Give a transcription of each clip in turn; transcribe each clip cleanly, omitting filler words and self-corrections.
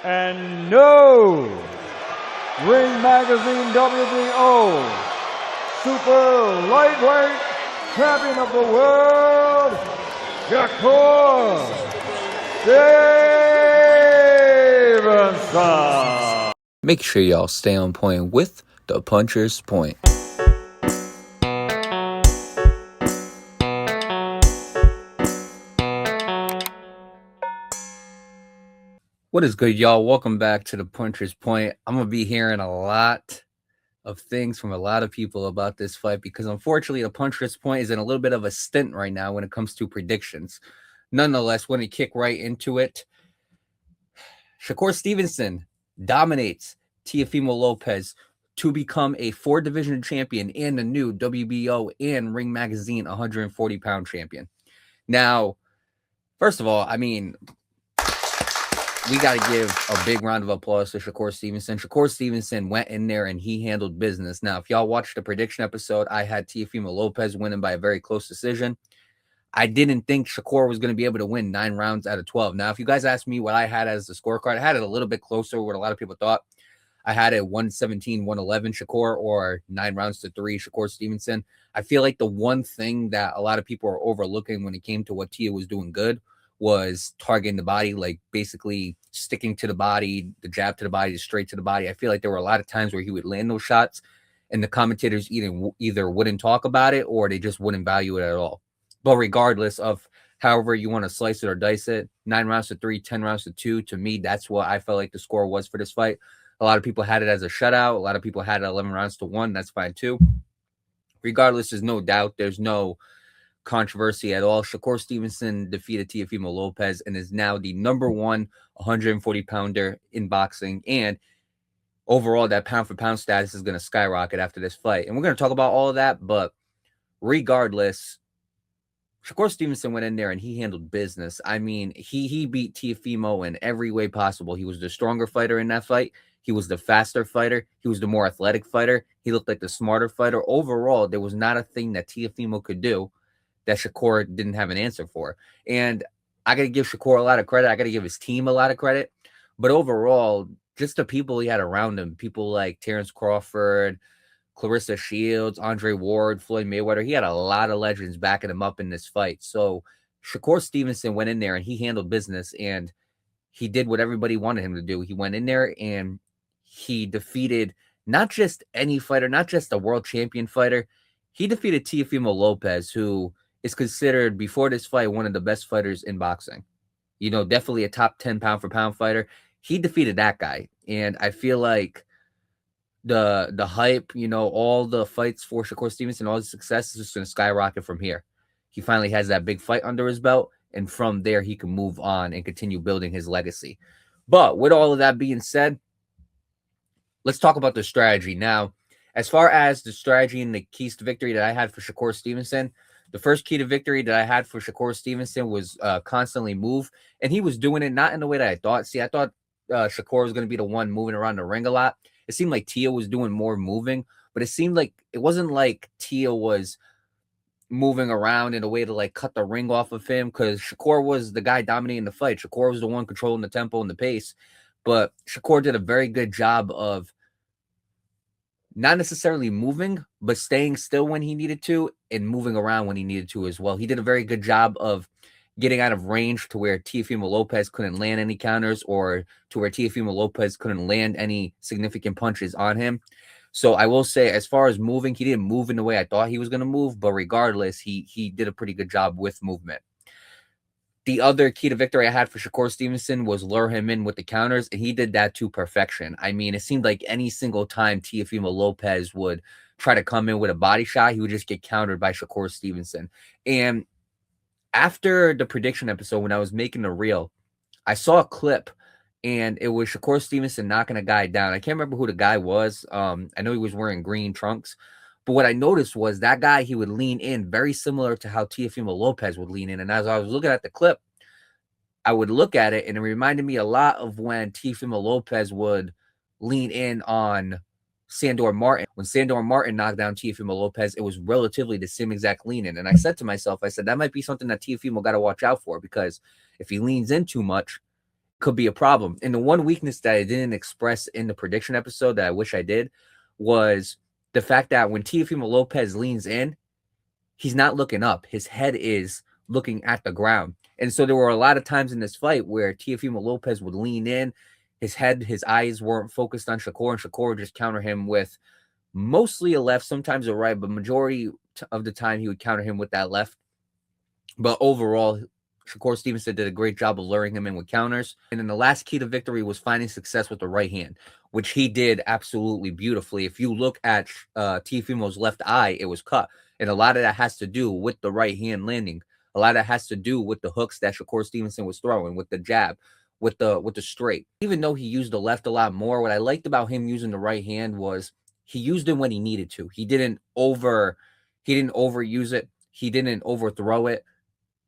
And no, Ring Magazine WBO Super Lightweight Champion of the World, Shakur Stevenson. Make sure y'all stay on point with the Puncher's Point. What is good, y'all? Welcome back to the Puncher's Point. I'm going to be hearing a lot of things from a lot of people about this fight because, unfortunately, the Puncher's Point is in a little bit of a stint right now when it comes to predictions. Nonetheless, when we kick right into it, Shakur Stevenson dominates Teofimo Lopez to become a 4-division champion and the new WBO and Ring Magazine 140-pound champion. Now, first of all, I mean, we got to give a big round of applause to Shakur Stevenson. Shakur Stevenson went in there and he handled business. Now, if y'all watched the prediction episode, I had Teofimo Lopez winning by a very close decision. I didn't think Shakur was going to be able to win 9 rounds out of 12. Now, if you guys ask me what I had as the scorecard, I had it a little bit closer to what a lot of people thought. I had it 117-111 Shakur or 9 rounds to 3 Shakur Stevenson. I feel like the one thing that a lot of people are overlooking when it came to what Tia was doing good was targeting the body, like basically sticking to the body, the jab to the body, straight to the body. I feel like there were a lot of times where he would land those shots and the commentators either wouldn't talk about it or they just wouldn't value it at all. But regardless of however you want to slice it or dice it, 9 rounds to 3, 10 rounds to 2, to me, that's what I felt like the score was for this fight. A lot of people had it as a shutout. A lot of people had it 11 rounds to 1. That's fine too. Regardless, there's no doubt. There's no controversy at all. Shakur Stevenson defeated Teofimo Lopez and is now the number 1 140-pounder in boxing. And overall, that pound-for-pound status is going to skyrocket after this fight. And we're going to talk about all of that. But regardless, Shakur Stevenson went in there and he handled business. I mean, he beat Teofimo in every way possible. He was the stronger fighter in that fight. He was the faster fighter. He was the more athletic fighter. He looked like the smarter fighter. Overall, there was not a thing that Teofimo could do that Shakur didn't have an answer for. And I got to give Shakur a lot of credit. I got to give his team a lot of credit. But overall, just the people he had around him, people like Terrence Crawford, Clarissa Shields, Andre Ward, Floyd Mayweather, he had a lot of legends backing him up in this fight. So Shakur Stevenson went in there and he handled business and he did what everybody wanted him to do. He went in there and he defeated not just any fighter, not just a world champion fighter. He defeated Teofimo Lopez, who is considered before this fight one of the best fighters in boxing. You know, definitely a top 10 pound for pound fighter. He defeated that guy. And I feel like the hype, you know, all the fights for Shakur Stevenson, all his success is just going to skyrocket from here. He finally has that big fight under his belt. And from there, he can move on and continue building his legacy. But with all of that being said, let's talk about the strategy. Now, as far as the strategy and the keys to victory that I had for Shakur Stevenson, the first key to victory that I had for Shakur Stevenson was constantly move. And he was doing it not in the way that I thought. See, I thought Shakur was going to be the one moving around the ring a lot. It seemed like Tia was doing more moving, but it seemed like it wasn't like Tia was moving around in a way to like cut the ring off of him, because Shakur was the guy dominating the fight. Shakur was the one controlling the tempo and the pace. But Shakur did a very good job of not necessarily moving, but staying still when he needed to and moving around when he needed to as well. He did a very good job of getting out of range to where Teofimo Lopez couldn't land any counters or to where Teofimo Lopez couldn't land any significant punches on him. So I will say, as far as moving, he didn't move in the way I thought he was going to move, but regardless, he did a pretty good job with movement. The other key to victory I had for Shakur Stevenson was lure him in with the counters, and he did that to perfection. I mean, it seemed like any single time Teofimo Lopez would try to come in with a body shot, he would just get countered by Shakur Stevenson. And after the prediction episode, when I was making the reel, I saw a clip, and it was Shakur Stevenson knocking a guy down. I can't remember who the guy was. I know he was wearing green trunks. But what I noticed was that guy, he would lean in very similar to how Teofimo Lopez would lean in. And as I was looking at the clip, I would look at it, and it reminded me a lot of when Teofimo Lopez would lean in on Sandor Martin. When Sandor Martin knocked down Teofimo Lopez, it was relatively the same exact lean in. And I said to myself, I said, that might be something that Teofimo got to watch out for, because if he leans in too much, could be a problem. And the one weakness that I didn't express in the prediction episode that I wish I did was the fact that when Teofimo Lopez leans in, he's not looking up. His head is looking at the ground. And so there were a lot of times in this fight where Teofimo Lopez would lean in, his eyes weren't focused on Shakur, and Shakur would just counter him with mostly a left, sometimes a right, but majority of the time he would counter him with that left. But overall, Shakur Stevenson did a great job of luring him in with counters. And then the last key to victory was finding success with the right hand, which he did absolutely beautifully. If you look at Teofimo's left eye, it was cut. And a lot of that has to do with the right hand landing. A lot of that has to do with the hooks that Shakur Stevenson was throwing, with the jab, with the straight. Even though he used the left a lot more, what I liked about him using the right hand was he used it when he needed to. He didn't overuse it. He didn't overthrow it.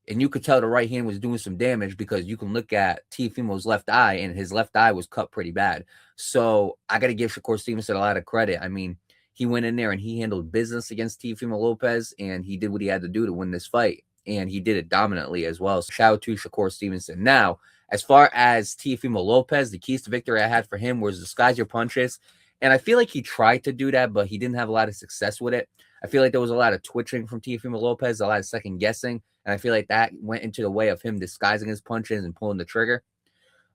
And you could tell the right hand was doing some damage because you can look at Teofimo's left eye, and his left eye was cut pretty bad. So I got to give Shakur Stevenson a lot of credit. I mean, he went in there and he handled business against Teofimo Lopez, and he did what he had to do to win this fight. And he did it dominantly as well. So shout out to Shakur Stevenson. Now, as far as Teofimo Lopez, the keys to victory I had for him was disguise your punches. And I feel like he tried to do that, but he didn't have a lot of success with it. I feel like there was a lot of twitching from Teofimo Lopez, a lot of second guessing. And I feel like that went into the way of him disguising his punches and pulling the trigger.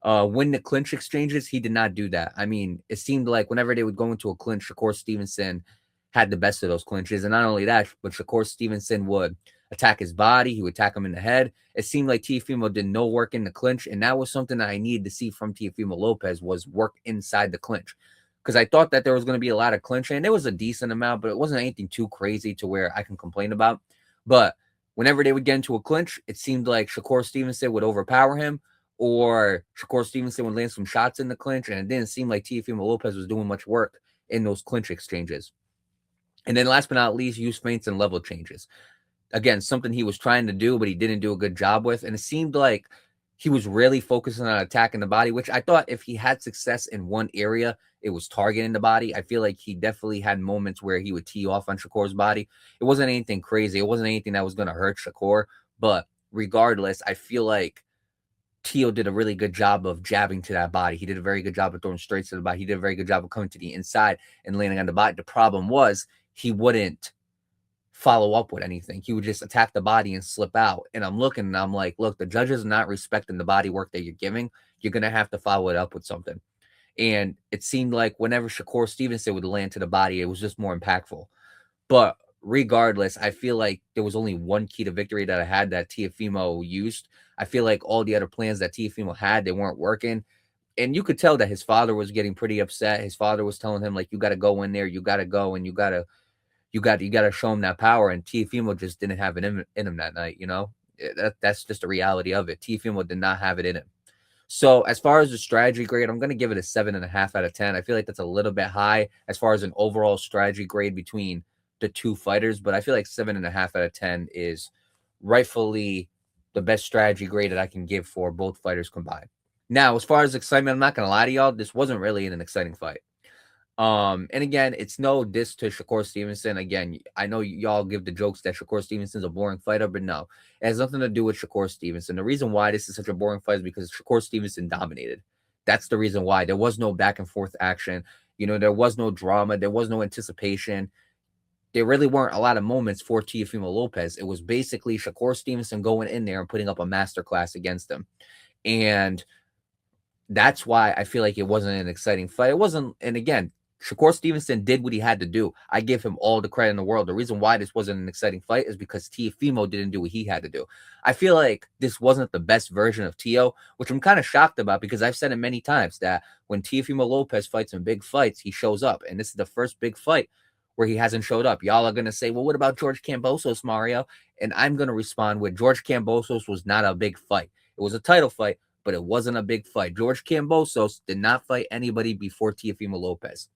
When the clinch exchanges, he did not do that. I mean, it seemed like whenever they would go into a clinch, Shakur Stevenson had the best of those clinches. And not only that, but Shakur Stevenson would attack his body. He would attack him in the head. It seemed like Teofimo did no work in the clinch. And that was something that I needed to see from Teofimo Lopez, was work inside the clinch. Because I thought that there was going to be a lot of clinching. And there was a decent amount, but it wasn't anything too crazy to where I can complain about. But whenever they would get into a clinch, it seemed like Shakur Stevenson would overpower him, or Shakur Stevenson would land some shots in the clinch, and it didn't seem like Teofimo Lopez was doing much work in those clinch exchanges. And then last but not least, use feints and level changes. Again, something he was trying to do, but he didn't do a good job with. And it seemed like he was really focusing on attacking the body, which I thought if he had success in one area, it was targeting the body. I feel like he definitely had moments where he would tee off on Shakur's body. It wasn't anything crazy. It wasn't anything that was going to hurt Shakur. But regardless, I feel like Teo did a really good job of jabbing to that body. He did a very good job of throwing straights to the body. He did a very good job of coming to the inside and landing on the body. The problem was he wouldn't follow up with anything. He would just attack the body and slip out. And I'm looking and I'm like, look, the judge is not respecting the body work that you're giving. You're going to have to follow it up with something. And it seemed like whenever Shakur Stevenson would land to the body, it was just more impactful. But regardless, I feel like there was only one key to victory that I had that Teofimo used. I feel like all the other plans that Teofimo had, they weren't working. And you could tell that his father was getting pretty upset. His father was telling him, like, you got to go in there, you got to go, and you got to show him that power. And Teofimo just didn't have it in him that night, you know? That's just the reality of it. Teofimo did not have it in him. So as far as the strategy grade, I'm going to give it a 7.5 out of 10. I feel like that's a little bit high as far as an overall strategy grade between the two fighters, but I feel like 7.5 out of 10 is rightfully the best strategy grade that I can give for both fighters combined. Now, as far as excitement, I'm not going to lie to y'all, this wasn't really an exciting fight. And again, it's no diss to Shakur Stevenson. Again, I know y'all give the jokes that Shakur Stevenson's a boring fighter, but no, it has nothing to do with Shakur Stevenson. The reason why this is such a boring fight is because Shakur Stevenson dominated. That's the reason why. There was no back and forth action. You know, there was no drama. There was no anticipation. There really weren't a lot of moments for Teofimo Lopez. It was basically Shakur Stevenson going in there and putting up a masterclass against him. And that's why I feel like it wasn't an exciting fight. It wasn't, and again, Shakur Stevenson did what he had to do. I give him all the credit in the world. The reason why this wasn't an exciting fight is because Teofimo didn't do what he had to do. I feel like this wasn't the best version of Teo, which I'm kind of shocked about because I've said it many times that when Teofimo Lopez fights in big fights, he shows up. And this is the first big fight where he hasn't showed up. Y'all are going to say, well, what about George Kambosos, Mario? And I'm going to respond with George Kambosos was not a big fight. It was a title fight, but it wasn't a big fight. George Kambosos did not fight anybody before Teofimo Lopez.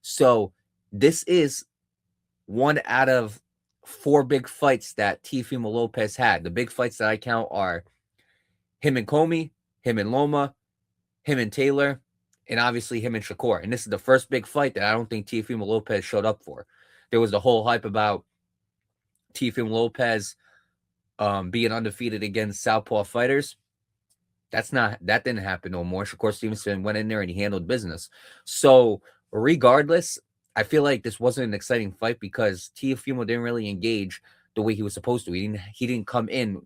So this is one out of 4 big fights that Teofimo Lopez had. The big fights that I count are him and Comey, him and Loma, him and Taylor, and obviously him and Shakur. And this is the first big fight that I don't think Teofimo Lopez showed up for. There was the whole hype about Teofimo Lopez being undefeated against Southpaw fighters. That didn't happen no more. Shakur Stevenson went in there and he handled business. So regardless, I feel like this wasn't an exciting fight because Teofimo didn't really engage the way he was supposed to. He didn't come in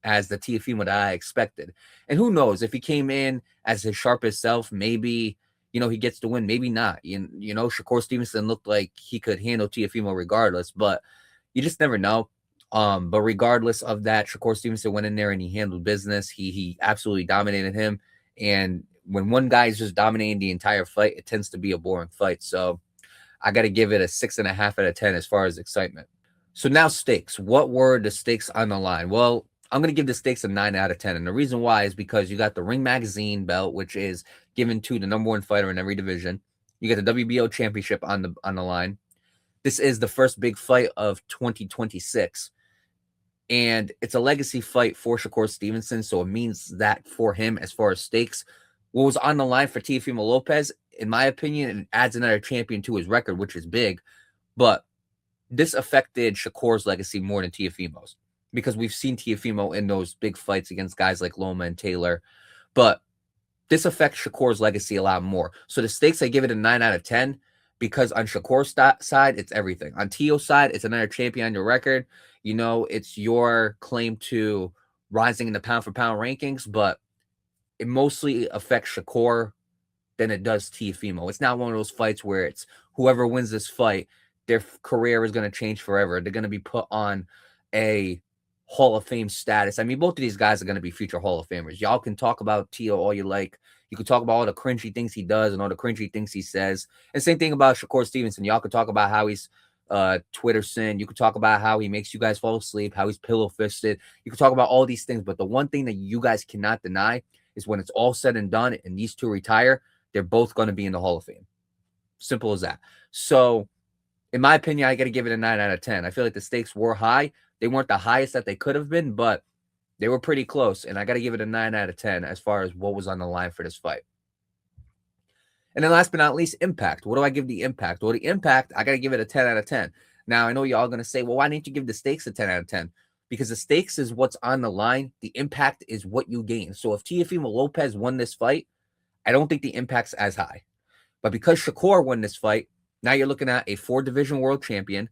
as the Teofimo that I expected. And who knows, if he came in as his sharpest self, maybe he gets the win, maybe not. Shakur Stevenson looked like he could handle Teofimo regardless, but you just never know. But regardless of that, Shakur Stevenson went in there and he handled business. He absolutely dominated him. And when one guy is just dominating the entire fight, it tends to be a boring fight. So I got to give it a 6.5 out of 10 as far as excitement. So now stakes. What were the stakes on the line? Well, I'm going to give the stakes a 9 out of 10. And the reason why is because you got the Ring Magazine belt, which is given to the number one fighter in every division. You got the WBO championship on the line. This is the first big fight of 2026. And it's a legacy fight for Shakur Stevenson, so it means that for him as far as stakes. What was on the line for Teofimo Lopez, in my opinion, it adds another champion to his record, which is big. But this affected Shakur's legacy more than Teofimo's because we've seen Teofimo in those big fights against guys like Loma and Taylor. But this affects Shakur's legacy a lot more. So the stakes, I give it a 9 out of 10 because on Shakur's side, it's everything. On Teo's side, it's another champion on your record. It's your claim to rising in the pound-for-pound rankings, but it mostly affects Shakur than it does Teofimo. It's not one of those fights where it's whoever wins this fight, their career is going to change forever. They're going to be put on a Hall of Fame status. I mean, both of these guys are going to be future Hall of Famers. Y'all can talk about Teo all you like. You can talk about all the cringy things he does and all the cringy things he says. And same thing about Shakur Stevenson. Y'all can talk about how he's Twitter sin. You could talk about how he makes you guys fall asleep, how he's pillow fisted. You can talk about all these things, but the one thing that you guys cannot deny is when it's all said and done and these two retire, they're both going to be in the Hall of Fame. Simple as that. So in my opinion, I got to give it a 9 out of 10. I feel like the stakes were high. They weren't the highest that they could have been, but they were pretty close. And I got to give it a 9 out of 10 as far as what was on the line for this fight. And then last but not least, impact. What do I give the impact? Well, the impact, I got to give it a 10 out of 10. Now, I know y'all going to say, well, why didn't you give the stakes a 10 out of 10? Because the stakes is what's on the line. The impact is what you gain. So if Teofimo Lopez won this fight, I don't think the impact's as high. But because Shakur won this fight, now you're looking at a 4-division world champion.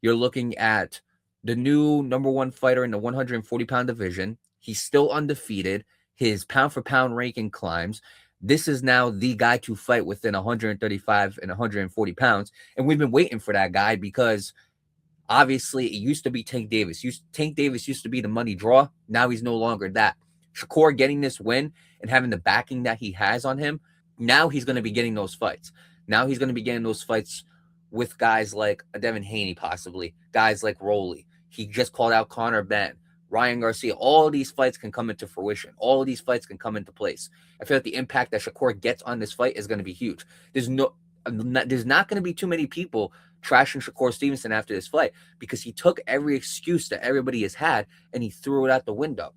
You're looking at the new number one fighter in the 140-pound division. He's still undefeated. His pound-for-pound ranking climbs. This is now the guy to fight within 135 and 140 pounds. And we've been waiting for that guy because obviously it used to be Tank Davis. Tank Davis used to be the money draw. Now he's no longer that. Shakur getting this win and having the backing that he has on him, now he's going to be getting those fights. Now he's going to be getting those fights with guys like Devin Haney, possibly, guys like Rolly. He just called out Conor Ben, Ryan Garcia. All of these fights can come into fruition. All of these fights can come into place. I feel like the impact that Shakur gets on this fight is going to be huge. There's not going to be too many people trashing Shakur Stevenson after this fight because he took every excuse that everybody has had and he threw it out the window.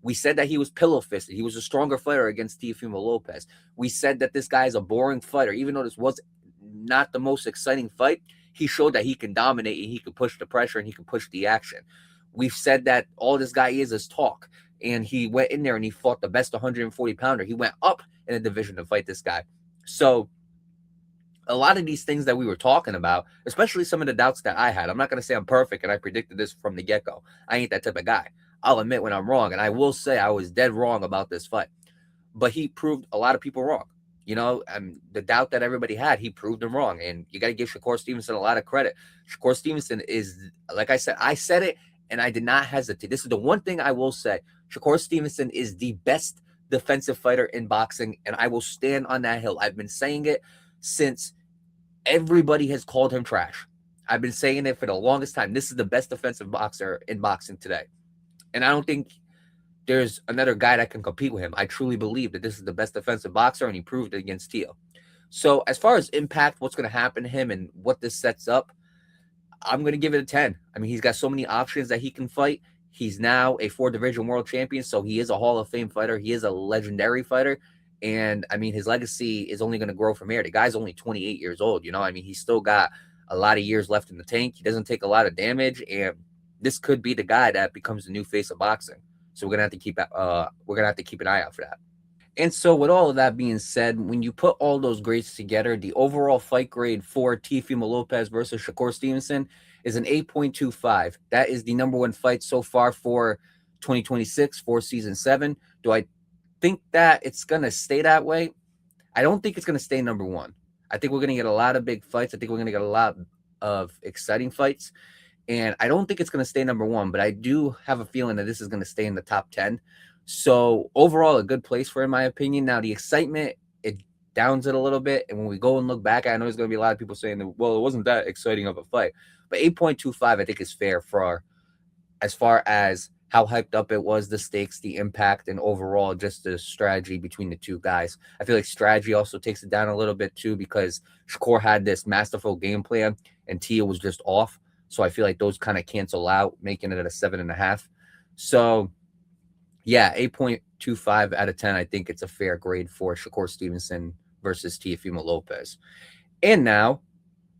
We said that he was pillow-fisted. He was a stronger fighter against Teofimo Lopez. We said that this guy is a boring fighter. Even though this was not the most exciting fight, he showed that he can dominate and he can push the pressure and he can push the action. We've said that all this guy is talk. And he went in there and he fought the best 140-pounder. He went up in a division to fight this guy. So a lot of these things that we were talking about, especially some of the doubts that I had, I'm not going to say I'm perfect and I predicted this from the get-go. I ain't that type of guy. I'll admit when I'm wrong, and I will say I was dead wrong about this fight. But he proved a lot of people wrong. The doubt that everybody had, he proved them wrong. And you got to give Shakur Stevenson a lot of credit. Shakur Stevenson is, like I said it, and I did not hesitate. This is the one thing I will say. Shakur Stevenson is the best defensive fighter in boxing, and I will stand on that hill. I've been saying it since everybody has called him trash. I've been saying it for the longest time. This is the best defensive boxer in boxing today. And I don't think there's another guy that can compete with him. I truly believe that this is the best defensive boxer, and he proved it against Teo. So as far as impact, what's going to happen to him and what this sets up, I'm going to give it a 10. I mean, he's got so many options that he can fight. He's now a 4-division world champion, so he is a Hall of Fame fighter. He is a legendary fighter. And, I mean, his legacy is only going to grow from here. The guy's only 28 years old, I mean, he's still got a lot of years left in the tank. He doesn't take a lot of damage, and this could be the guy that becomes the new face of boxing. So we're gonna have to keep an eye out for that. And so, with all of that being said, when you put all those grades together, the overall fight grade for Teofimo Lopez versus Shakur Stevenson is an 8.25. That is the number one fight so far for 2026 for season 7. Do I think that it's going to stay that way? I don't think it's going to stay number one. I think we're going to get a lot of big fights. I think we're going to get a lot of exciting fights. And I don't think it's going to stay number one, but I do have a feeling that this is going to stay in the top 10. So overall, a good place for it, in my opinion. Now, the excitement, it downs it a little bit. And when we go and look back, I know there's going to be a lot of people saying, that, well, it wasn't that exciting of a fight. But 8.25, I think, is fair for as far as how hyped up it was, the stakes, the impact, and overall just the strategy between the two guys. I feel like strategy also takes it down a little bit too, because Shakur had this masterful game plan and Tia was just off. So I feel like those kind of cancel out, making it at a 7.5. So yeah, 8.25 out of 10. I think it's a fair grade for Shakur Stevenson versus Teofimo Lopez. And now,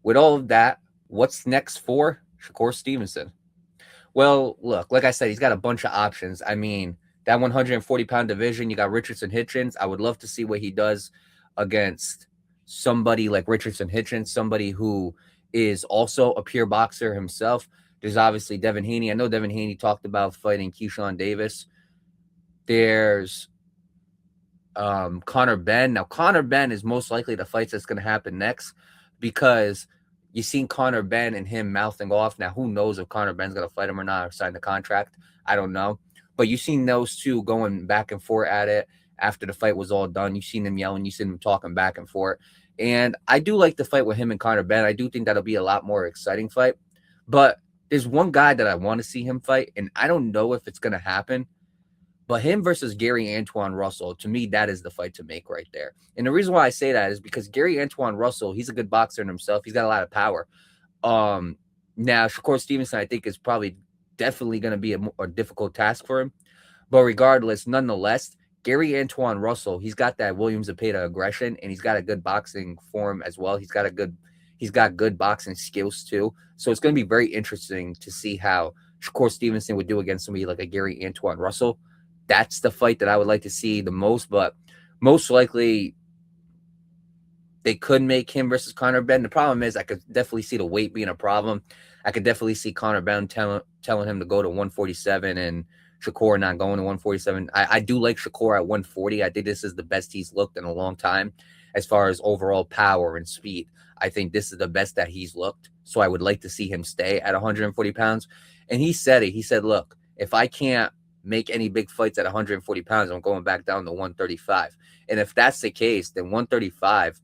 with all of that, what's next for Shakur Stevenson? Well, look, like I said, he's got a bunch of options. I mean, that 140-pound division, you got Richardson Hitchens. I would love to see what he does against somebody like Richardson Hitchens, somebody who is also a pure boxer himself. There's obviously Devin Haney. I know Devin Haney talked about fighting Keyshawn Davis. There's Conor Benn. Now, Conor Benn is most likely the fight that's going to happen next, because you've seen Conor Benn and him mouthing off. Now, who knows if Conor Benn's going to fight him or not or sign the contract? I don't know. But you've seen those two going back and forth at it after the fight was all done. You've seen them yelling. You've seen them talking back and forth. And I do like the fight with him and Conor Benn. I do think that'll be a lot more exciting fight. But there's one guy that I want to see him fight, and I don't know if it's going to happen. But him versus Gary Antoine Russell, to me, that is the fight to make right there. And the reason why I say that is because Gary Antoine Russell, he's a good boxer in himself. He's got a lot of power. Now, Shakur Stevenson, I think, is probably definitely going to be a difficult task for him. But regardless, nonetheless, Gary Antoine Russell, he's got that Williams Zepeda aggression, and he's got a good boxing form as well. He's got good boxing skills too. So it's going to be very interesting to see how Shakur Stevenson would do against somebody like a Gary Antoine Russell. That's the fight that I would like to see the most, but most likely they could make him versus Conor Benn. The problem is I could definitely see the weight being a problem. I could definitely see Conor Benn telling him to go to 147 and Shakur not going to 147. I do like Shakur at 140. I think this is the best he's looked in a long time as far as overall power and speed. I think this is the best that he's looked. So I would like to see him stay at 140 pounds. And he said it. He said, look, if I can't make any big fights at 140 pounds, I'm going back down to 135. And if that's the case, then 135,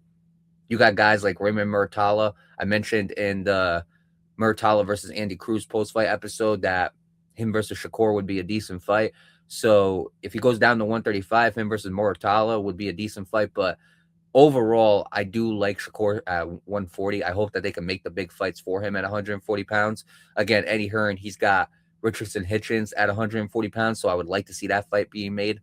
you got guys like Raymond Murtala. I mentioned in the Murtala versus Andy Cruz post-fight episode that him versus Shakur would be a decent fight. So if he goes down to 135, him versus Murtala would be a decent fight. But overall, I do like Shakur at 140. I hope that they can make the big fights for him at 140 pounds. Again, Eddie Hearn, he's got Richardson Hitchens at 140 pounds, so I would like to see that fight being made.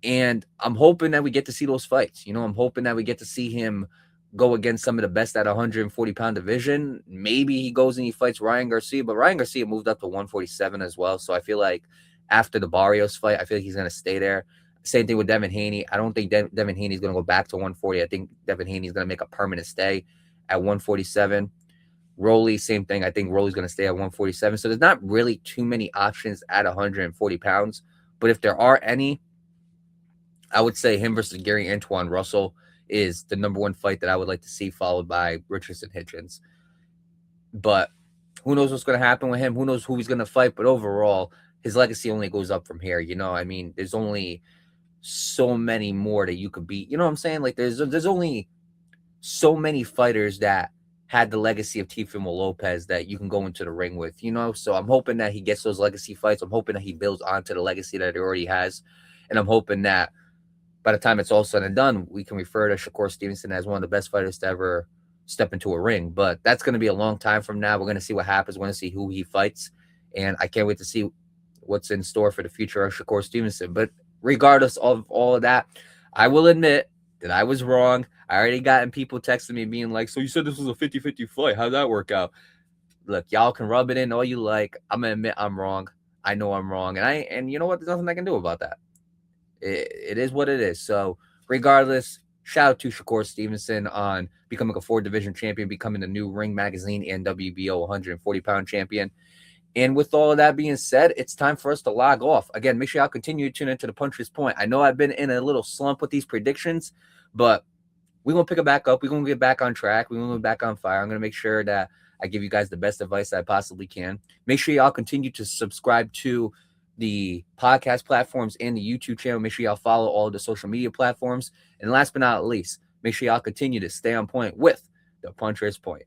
And I'm hoping that we get to see those fights. You know, I'm hoping that we get to see him go against some of the best at 140-pound division. Maybe he goes and he fights Ryan Garcia, but Ryan Garcia moved up to 147 as well. So I feel like after the Barrios fight, I feel like he's going to stay there. Same thing with Devin Haney. I don't think Devin Haney is going to go back to 140. I think Devin Haney is going to make a permanent stay at 147. Rolly, same thing. I think Rolly's going to stay at 147. So there's not really too many options at 140 pounds. But if there are any, I would say him versus Gary Antoine Russell is the number one fight that I would like to see, followed by Richardson Hitchens. But who knows what's going to happen with him? Who knows who he's going to fight? But overall, his legacy only goes up from here. You know, I mean, there's only so many more that you could beat. You know what I'm saying? Like, there's only so many fighters that had the legacy of Teofimo Lopez that you can go into the ring with, you know? So I'm hoping that he gets those legacy fights. I'm hoping that he builds onto the legacy that he already has. And I'm hoping that by the time it's all said and done, we can refer to Shakur Stevenson as one of the best fighters to ever step into a ring. But that's going to be a long time from now. We're going to see what happens. We're going to see who he fights. And I can't wait to see what's in store for the future of Shakur Stevenson. But regardless of all of that, I will admit that I was wrong. I already gotten people texting me being like, so you said this was a 50-50 fight. How'd that work out? Look, y'all can rub it in all you like. I'm going to admit I'm wrong. I know I'm wrong, and you know what? There's nothing I can do about that. It is what it is. So regardless, shout out to Shakur Stevenson on becoming a 4 division champion, becoming the new Ring Magazine and WBO 140-pound champion. And with all of that being said, it's time for us to log off. Again, make sure y'all continue to tune into the Puncher's Point. I know I've been in a little slump with these predictions, but we're going to pick it back up. We're going to get back on track. We're going to get back on fire. I'm going to make sure that I give you guys the best advice I possibly can. Make sure y'all continue to subscribe to the podcast platforms and the YouTube channel. Make sure y'all follow all of the social media platforms. And last but not least, make sure y'all continue to stay on point with the Puncher's Point.